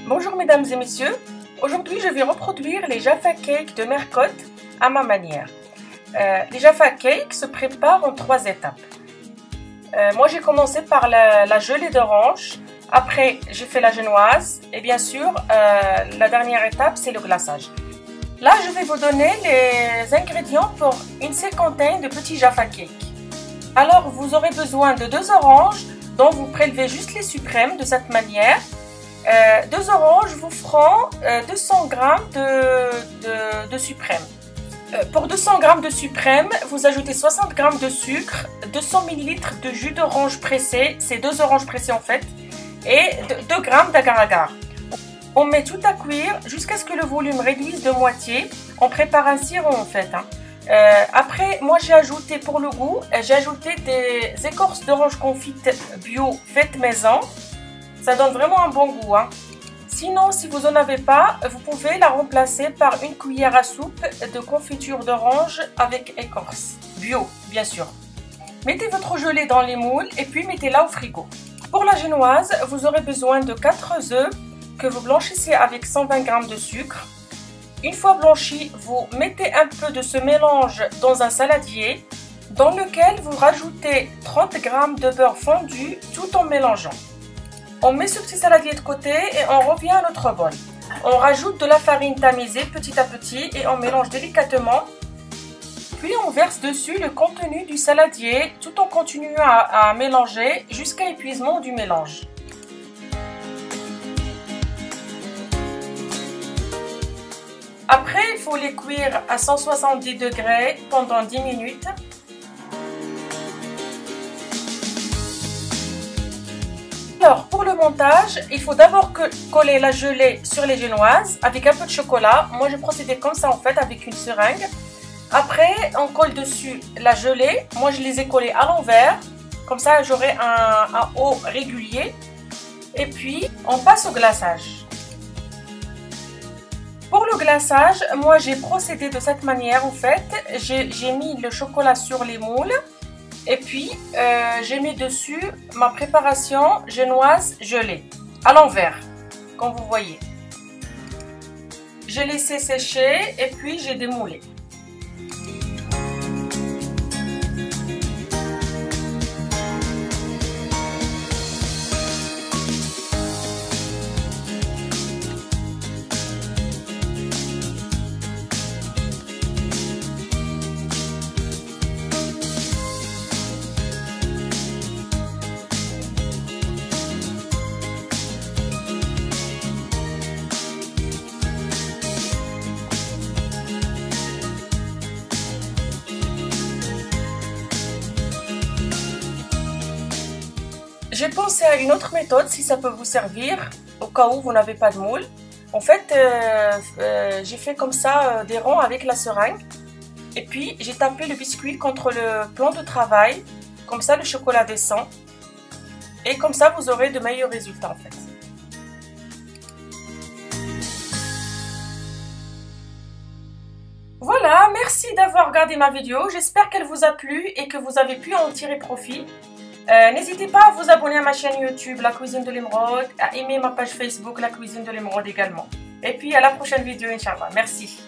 Bonjour mesdames et messieurs, aujourd'hui je vais reproduire les Jaffa Cakes de Mercotte à ma manière. Les Jaffa Cakes se préparent en 3 étapes. Moi j'ai commencé par la gelée d'orange, après j'ai fait la génoise et bien sûr la dernière étape c'est le glaçage. Là je vais vous donner les ingrédients pour une cinquantaine de petits Jaffa Cakes. Alors vous aurez besoin de 2 oranges dont vous prélevez juste les suprêmes de cette manière. 2 oranges vous feront 200 g de suprême. Pour 200 g de suprême, vous ajoutez 60 g de sucre, 200 ml de jus d'orange pressé, c'est 2 oranges pressées en fait, et 2 g d'agar-agar. On met tout à cuire jusqu'à ce que le volume réduise de moitié. On prépare un sirop en fait. Après, moi j'ai ajouté pour le goût, j'ai ajouté des écorces d'orange confite bio faites maison. Ça donne vraiment un bon goût. Sinon, si vous n'en avez pas, vous pouvez la remplacer par une cuillère à soupe de confiture d'orange avec écorce. Bio, bien sûr. Mettez votre gelée dans les moules et puis mettez-la au frigo. Pour la génoise, vous aurez besoin de 4 œufs que vous blanchissez avec 120 g de sucre. Une fois blanchi, vous mettez un peu de ce mélange dans un saladier dans lequel vous rajoutez 30 g de beurre fondu tout en mélangeant. On met ce petit saladier de côté et on revient à notre bol. On rajoute de la farine tamisée petit à petit et on mélange délicatement. Puis on verse dessus le contenu du saladier tout en continuant à mélanger jusqu'à épuisement du mélange. Après, il faut les cuire à 170 degrés pendant 10 minutes. Alors, pour le montage, il faut d'abord coller la gelée sur les génoises avec un peu de chocolat. Moi, je procédais comme ça en fait avec une seringue. Après, on colle dessus la gelée. Moi, je les ai collées à l'envers. Comme ça, j'aurai un haut régulier. Et puis, on passe au glaçage. Pour le glaçage, moi, j'ai procédé de cette manière en fait. J'ai mis le chocolat sur les moules. Et puis, j'ai mis dessus ma préparation génoise gelée, à l'envers, comme vous voyez. J'ai laissé sécher et puis j'ai démoulé. J'ai pensé à une autre méthode si ça peut vous servir au cas où vous n'avez pas de moule. En fait, j'ai fait comme ça des ronds avec la seringue. Et puis, j'ai tapé le biscuit contre le plan de travail. Comme ça, le chocolat descend. Et comme ça, vous aurez de meilleurs résultats en fait. Voilà, merci d'avoir regardé ma vidéo. J'espère qu'elle vous a plu et que vous avez pu en tirer profit. N'hésitez pas à vous abonner à ma chaîne YouTube, La Cuisine de l'Émeraude, à aimer ma page Facebook, La Cuisine de l'Émeraude également. Et puis à la prochaine vidéo, Inch'Allah. Merci.